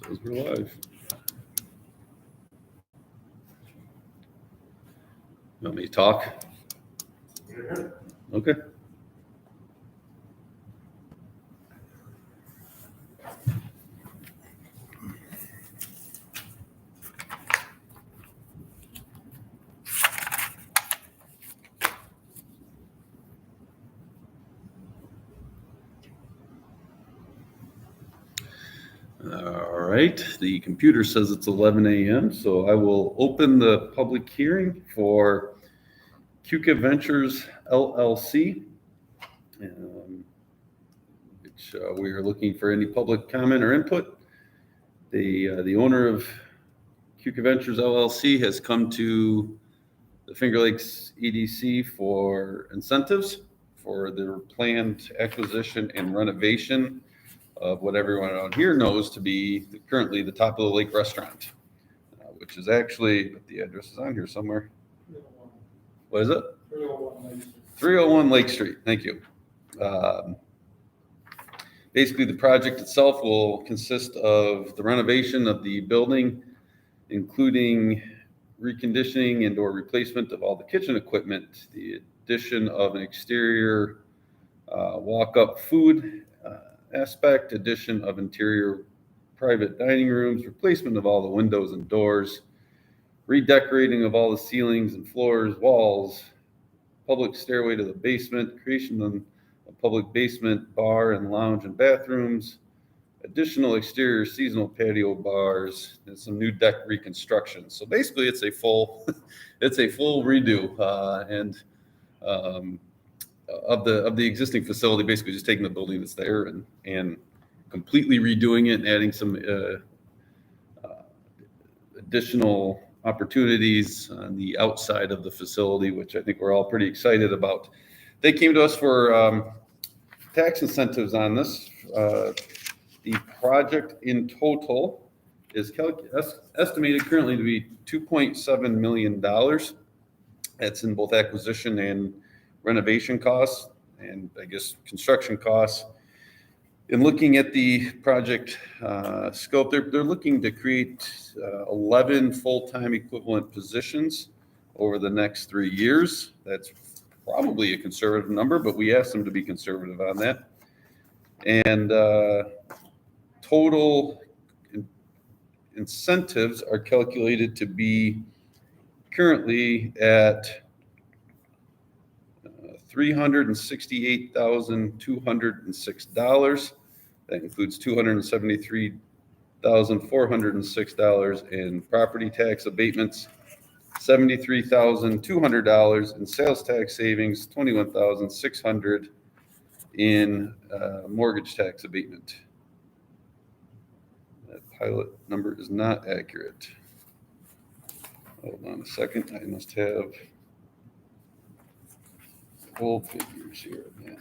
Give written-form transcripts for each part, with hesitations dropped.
Because we're live. You want me to talk? Okay. All right, the computer says it's 11 a.m., so I will open the public hearing for Keuka Ventures LLC, which we are looking for any public comment or input. The owner of Keuka Ventures LLC has come to the Finger Lakes EDC for incentives for their planned acquisition and renovation of what everyone out here knows to be currently the Top of the Lake restaurant, which is actually, the address is on here somewhere. What is it? 301 Lake Street. Thank you. Basically, the project itself will consist of the renovation of the building, including reconditioning and or replacement of all the kitchen equipment, the addition of an exterior walk-up food aspect, addition of interior private dining rooms, replacement of all the windows and doors, redecorating of all the ceilings and floors, walls, public stairway to the basement, creation of a public basement bar and lounge and bathrooms, additional exterior seasonal patio bars, and some new deck reconstruction. So basically, it's a full redo of the existing facility. Basically, just taking the building that's there and completely redoing it and adding some additional opportunities on the outside of the facility, which I think we're all pretty excited about. They came to us for tax incentives on this. The project in total is estimated currently to be $2.7 million. That's in both acquisition and renovation costs, and I guess construction costs. In looking at the project scope, they're looking to create 11 full-time equivalent positions over the next 3 years. That's probably a conservative number, but we asked them to be conservative on that. And total incentives are calculated to be currently at $368,206. That includes $273,406 in property tax abatements, $73,200 in sales tax savings, $21,600 in mortgage tax abatement. That pilot number is not accurate. Hold on a second. I must have full figures here. Yeah.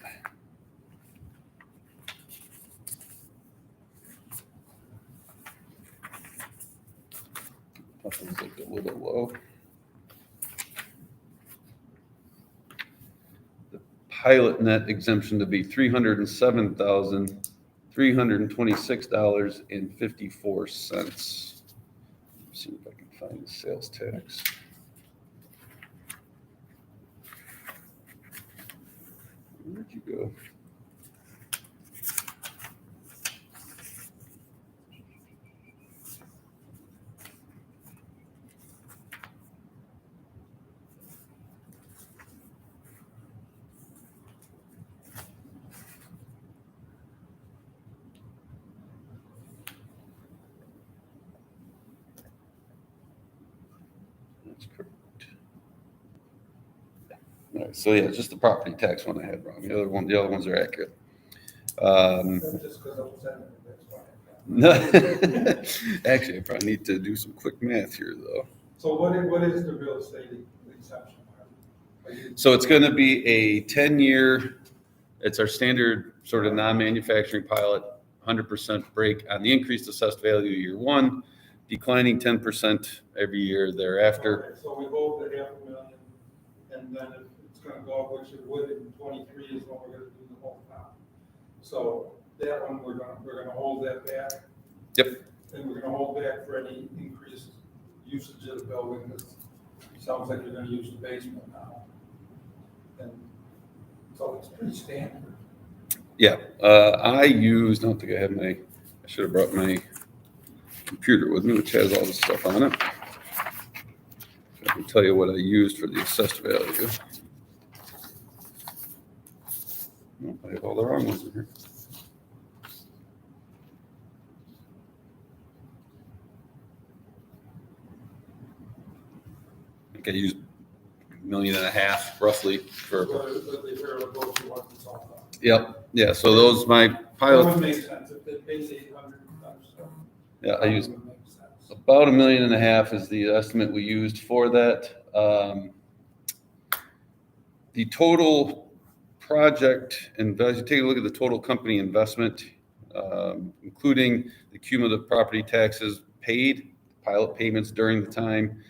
That one's like a little low. The pilot net exemption to be $307,326.54. See if I can find the sales tax. Where'd you go? That's correct. All right, so yeah, just the property tax one I had wrong. The other ones are accurate. Just because I was in it, that's why. Actually, I probably need to do some quick math here, though. So what is the real estate exception? So it's going to be a 10-year. It's our standard sort of non-manufacturing pilot, 100% break on the increased assessed value year one, declining 10% every year thereafter. Okay, so we hold the $500,000, and then it's going to go up, which it would in 23 is what we're going to do the whole time. So that one we're going to hold that back. Yep. And we're gonna hold back for any increased usage of the building, because it sounds like you're gonna use the basement now. And so it's pretty standard. Yeah, I don't think I have I should have brought my computer with me, which has all this stuff on it. I can tell you what I used for the assessed value. No, I have all the wrong ones in here. I think I used $1.5 million roughly for. Yep, yeah, so those, my That pilot, would make sense, if they paid 800 times stuff. yeah, I used That would make sense. about $1.5 million is the estimate we used for that. The total project, and as you take a look at the total company investment, including the cumulative property taxes paid, pilot payments during the time,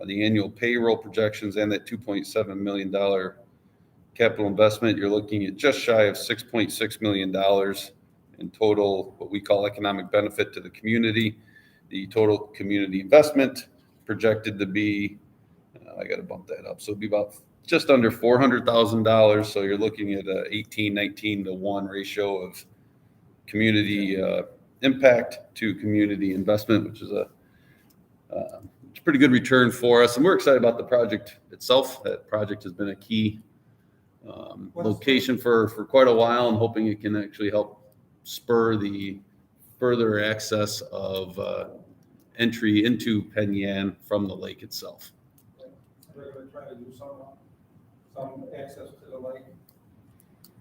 the annual payroll projections, and that $2.7 million capital investment, you're looking at just shy of $6.6 million in total, what we call economic benefit to the community. The total community investment projected to be, I got to bump that up, so it'd be about just under $400,000. So you're looking at a 19 to 1 ratio of community impact to community investment, which is it's a pretty good return for us. And we're excited about the project itself. That project has been a key location for quite a while, and hoping it can actually help spur the further access of entry into Penn Yan from the lake itself. They're gonna try to do some access to the lake,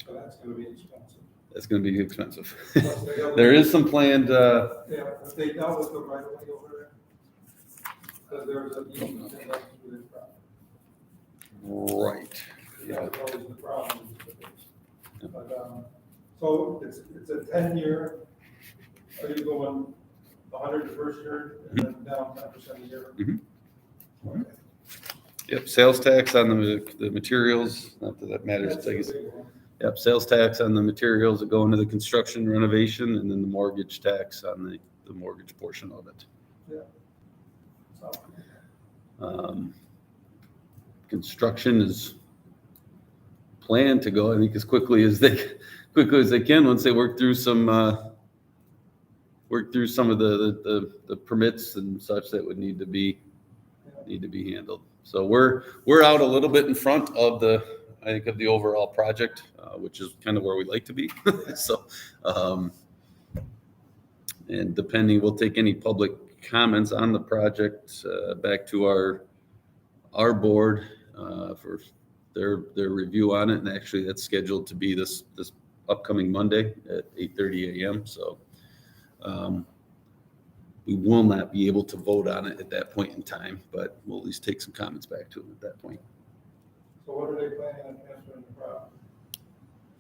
so that's gonna be expensive. That's going to be expensive. Plus they have- There is some planned. Yeah, if they dealt with the right of way over there, because there's a easement that runs through this property. Right. Yeah. That's always the problem. But, so it's a 10-year, are you going 100 the first year and then down 10% a year? Mhm. Okay. Yep. Sales tax on the materials. Not that that matters. That's I the guess. big one. Yep. Sales tax on the materials that go into the construction renovation, and then the mortgage tax on the mortgage portion of it. Yeah. So, Construction is planned to go, I think, as quickly as they can once they work through some of the permits and such that would need to be handled. So we're out a little bit in front of the overall project, which is kind of where we like to be. So, and depending, we'll take any public comments on the project back to our board for their review on it. And actually, that's scheduled to be this upcoming Monday at 8:30 a.m. So we will not be able to vote on it at that point in time, but we'll at least take some comments back to them at that point. So what are they planning on transferring the property?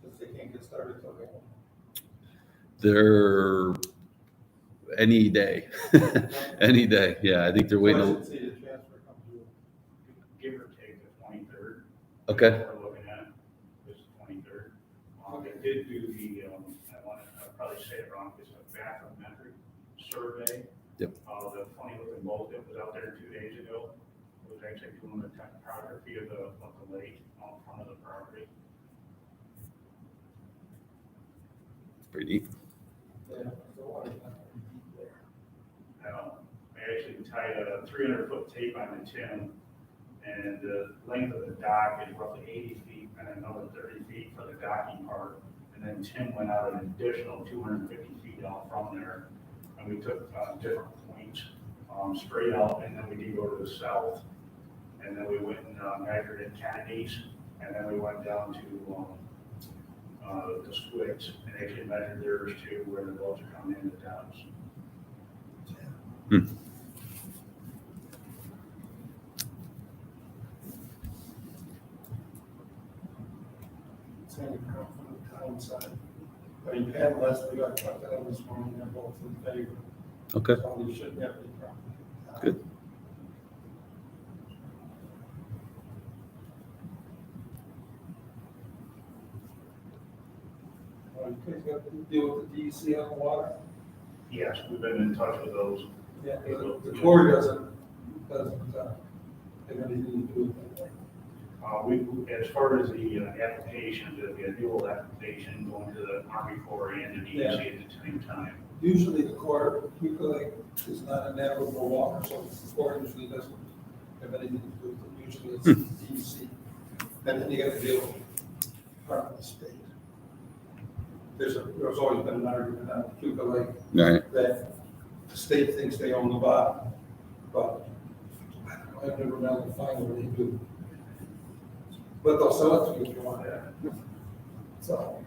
Since they can't get started till they. They're any day, any day. Yeah, I think they're waiting. Well, I should see the transfer come through. Give or take the 23rd. Okay. We're looking at this 23rd. They did do I'll probably say it wrong, it's a bathymetric survey. Yep. The funny looking boat that was out there 2 days ago, it was actually doing the topography of the lake on front of the property. Pretty neat. Yeah, so what is that? I actually tied a 300-foot tape on the tin, and the length of the dock is roughly 80 feet, and another 30 feet for the docking part. And then tin went out an additional 250 feet out from there, and we took different points straight out, and then we did go to the south, and then we went and measured at Kennedy's, and then we went down to the Squids, and actually measured theirs to where the boats are coming into towns. It's going to come from the town side. I mean, Pat and Leslie got talked to them this morning, they're both in favor. Okay. So we shouldn't have any problem. Good. You guys got to deal with the DEC on the water? Yes, we've been in touch with those. Yeah, the Corps doesn't have anything to do with that. As far as the application, there'll be a dual application going to the Army Corps and the DEC at the same time. Usually the Corps, Keuka Lake is not a navigable water, so the Corps usually doesn't have anything to do with it. Usually it's DEC. And then you got to deal with part of the state. There's always been an argument on Keuka Lake Right. that the state thinks they own the bottom, but I don't know, I've never been able to find where they do. But they'll sell it to you if you want it. So.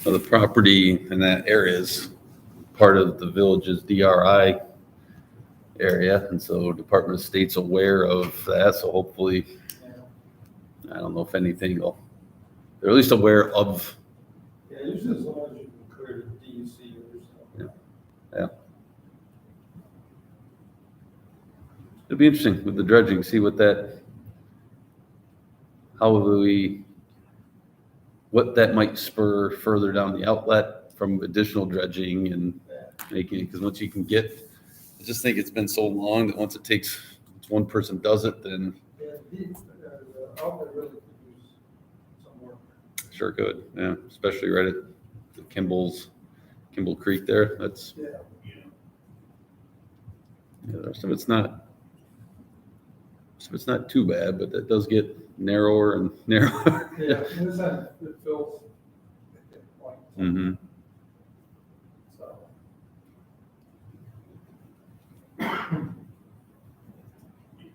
So the property in that area is part of the village's DRI area, and so Department of State's aware of that, so hopefully, I don't know if anything will, they're at least aware of. Yeah, usually as long as you can clear the DEC or something. Yeah. It'll be interesting with the dredging, see what that might spur further down the outlet from additional dredging and making it, because once you can get, I just think it's been so long that once one person does it, then Yeah, the outlet really could use some work. sure could, yeah, especially right at the Kimball Creek there, that's, Yeah. the rest of it's not too bad, but that does get narrower and narrower. Yeah, in a sense, it fills at that point. Mm-hmm. So.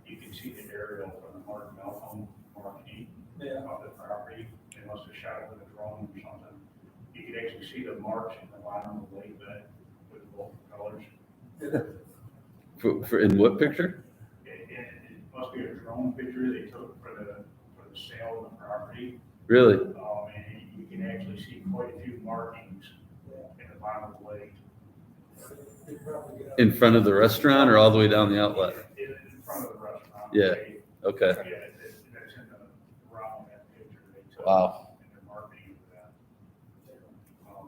You can see the aerial from the Mark Malcolm, Mark E. Yeah. Of the property. They must have shot it with a drone or something. You can actually see the marks in the bottom of the lake bed with both colors. For in what picture? It must be a drone picture they took for the sale of the property. Really? And you can actually see quite a few markings in the bottom of the lake. In front of the restaurant or all the way down the outlet? In front of the restaurant. Yeah. Okay. Yeah, that's in the round that picture they took. Wow. And the marketing of that.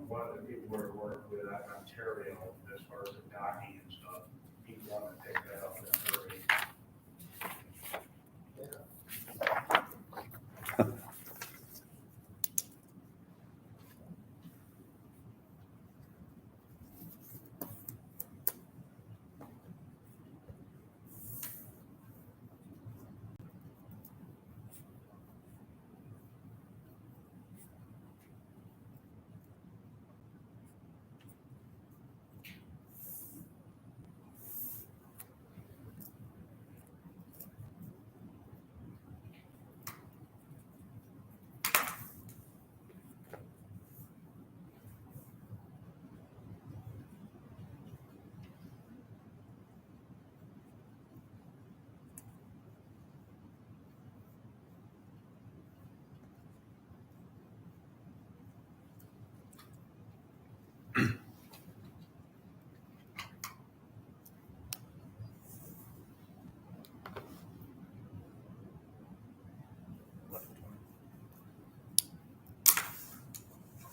One of the people we're working with out in Ontario, as far as the docking and stuff, he's wanting to pick that up in a hurry.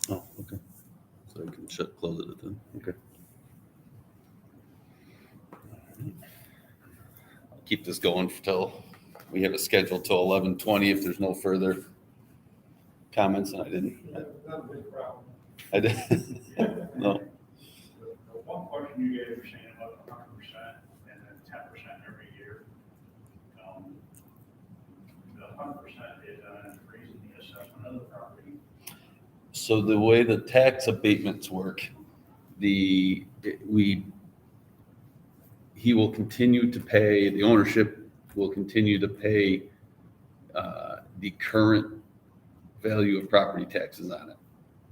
Oh, okay. So I can close it then. Okay. I'll keep this going till we have it scheduled till 11:20 if there's no further comments, and I didn't. Not a big problem. I did. No. The one question you guys were saying about 100% and then 10% every year. The 100% is raising the assessment of the property. So the way the tax abatements work, he will continue to pay, the ownership will continue to pay the current value of property taxes on it.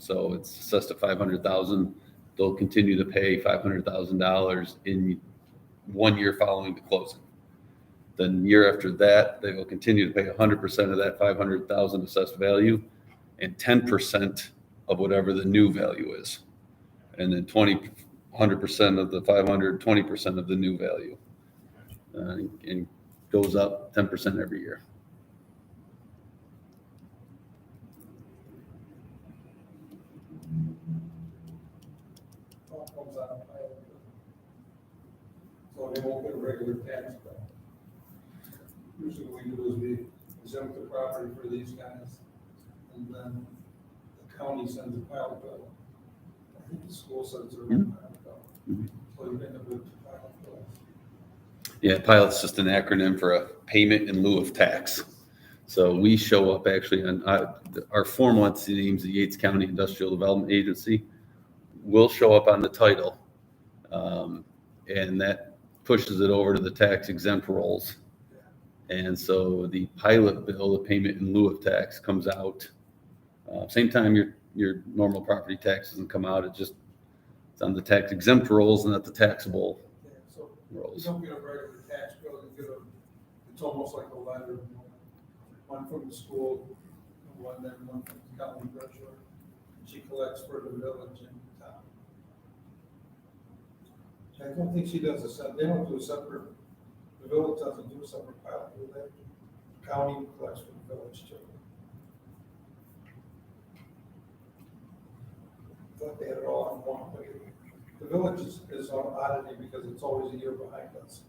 So it's assessed at $500,000. They'll continue to pay $500,000 in 1 year following the closing. Then year after that, they will continue to pay 100% of that 500,000 assessed value and 10% of whatever the new value is. And then 100% of the 500, 20% of the new value. And goes up 10% every year. All comes out of pilot. So they won't get a regular tax bill. Usually what we do is we exempt the property for these guys, and then the county sends a pilot bill. I think the school sends their own pilot bill. Mhm. So you end up with two pilot bills. Yeah, pilot's just an acronym for a payment in lieu of tax. So we show up actually on our formal entity names, the Yates County Industrial Development Agency. We'll show up on the title, and that pushes it over to the tax exempt rolls. And so the pilot bill, the payment in lieu of tax, comes out same time your normal property tax doesn't come out. It's on the tax exempt rolls and not the taxable Yeah, so you rolls. don't get a regular tax bill, you get it's almost like a letter, one from the school, and one from the county treasurer. She collects for the village and town. I don't think she does they don't do a separate, the village doesn't do a separate pilot, do they? The county collects for the village too. I thought they had it all on one, but the village is on oddity because it's always a year behind us.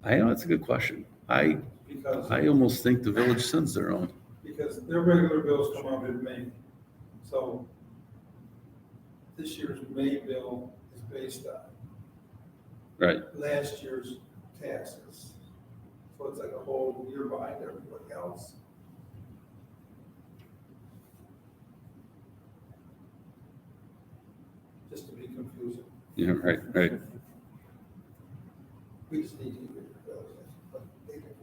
I know that's a good question. Because I almost think the village sends their own. because their regular bills come out in May. So this year's May bill is based on Right. last year's taxes. So it's like a whole year behind everybody else. Just to be confusing. Yeah, right. We just need to get the bills, but they can.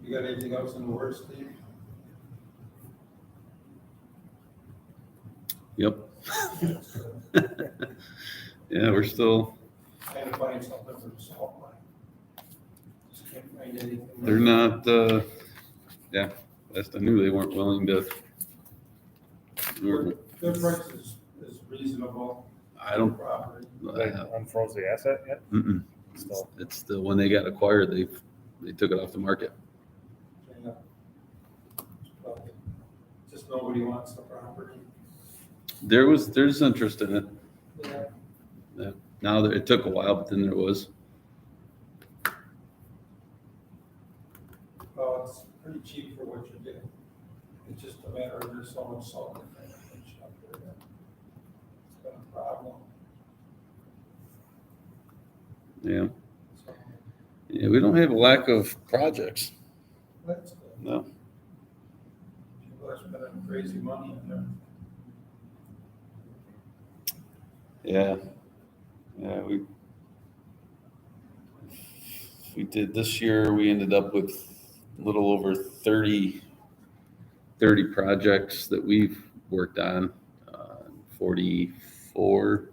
You got anything else in the works, Steve? Yep. Yeah, we're still, Trying to find something for the salt mine. Just can't find anything. they're not, yeah, last I knew they weren't willing to. Their price is reasonable. I don't, Property. They unfroze the asset yet? mm-mm. Still. It's the, when they got acquired, they took it off the market. Yeah. But just nobody wants the property. There's interest in it. Yeah. Yeah. Now that it took a while, but then there was. Well, it's pretty cheap for what you're getting. It's just a matter of there's so much salt in there. It's been a problem. Yeah. So Yeah, we don't have a lack of projects. that's good. No. People are spending crazy money in there. Yeah. Yeah, we did this year, we ended up with a little over 30 projects that we've worked on. 44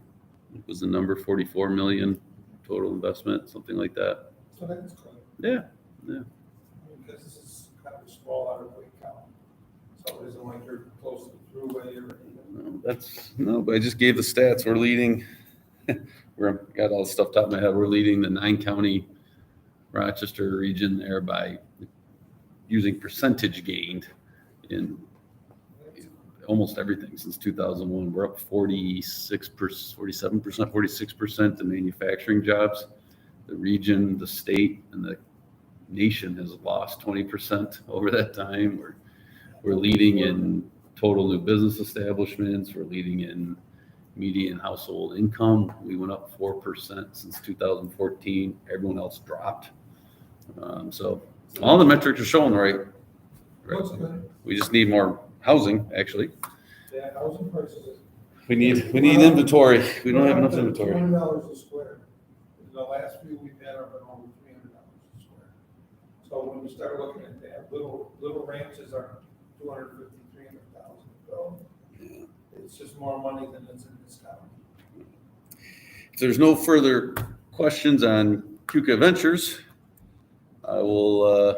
was the number, 44 million total investment, something like that. So that's good. Yeah. Because this is kind of a small out of way county. So it isn't like you're close to the thruway or anything. No, but I just gave the stats. We're leading, got all the stuff top of my head. We're leading the 9-county Rochester region there by using percentage gained in almost everything since 2001. We're up 46%, 47%, 46% in manufacturing jobs. The region, the state, and the nation has lost 20% over that time. We're leading in total new business establishments. We're leading in median household income. We went up 4% since 2014. Everyone else dropped. So all the metrics are showing right. Looks good. We just need more housing, actually. Yeah, housing prices. We need inventory. We don't have enough inventory. $20 a square. In the last few we've had are been over $300 a square. So when you start looking at that, little ranches are 250, 300,000. So it's just more money than it's in this town. If there's no further questions on Keuka Ventures, I will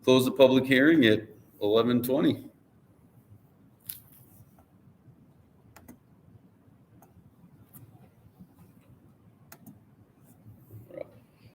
close the public hearing at 11:20.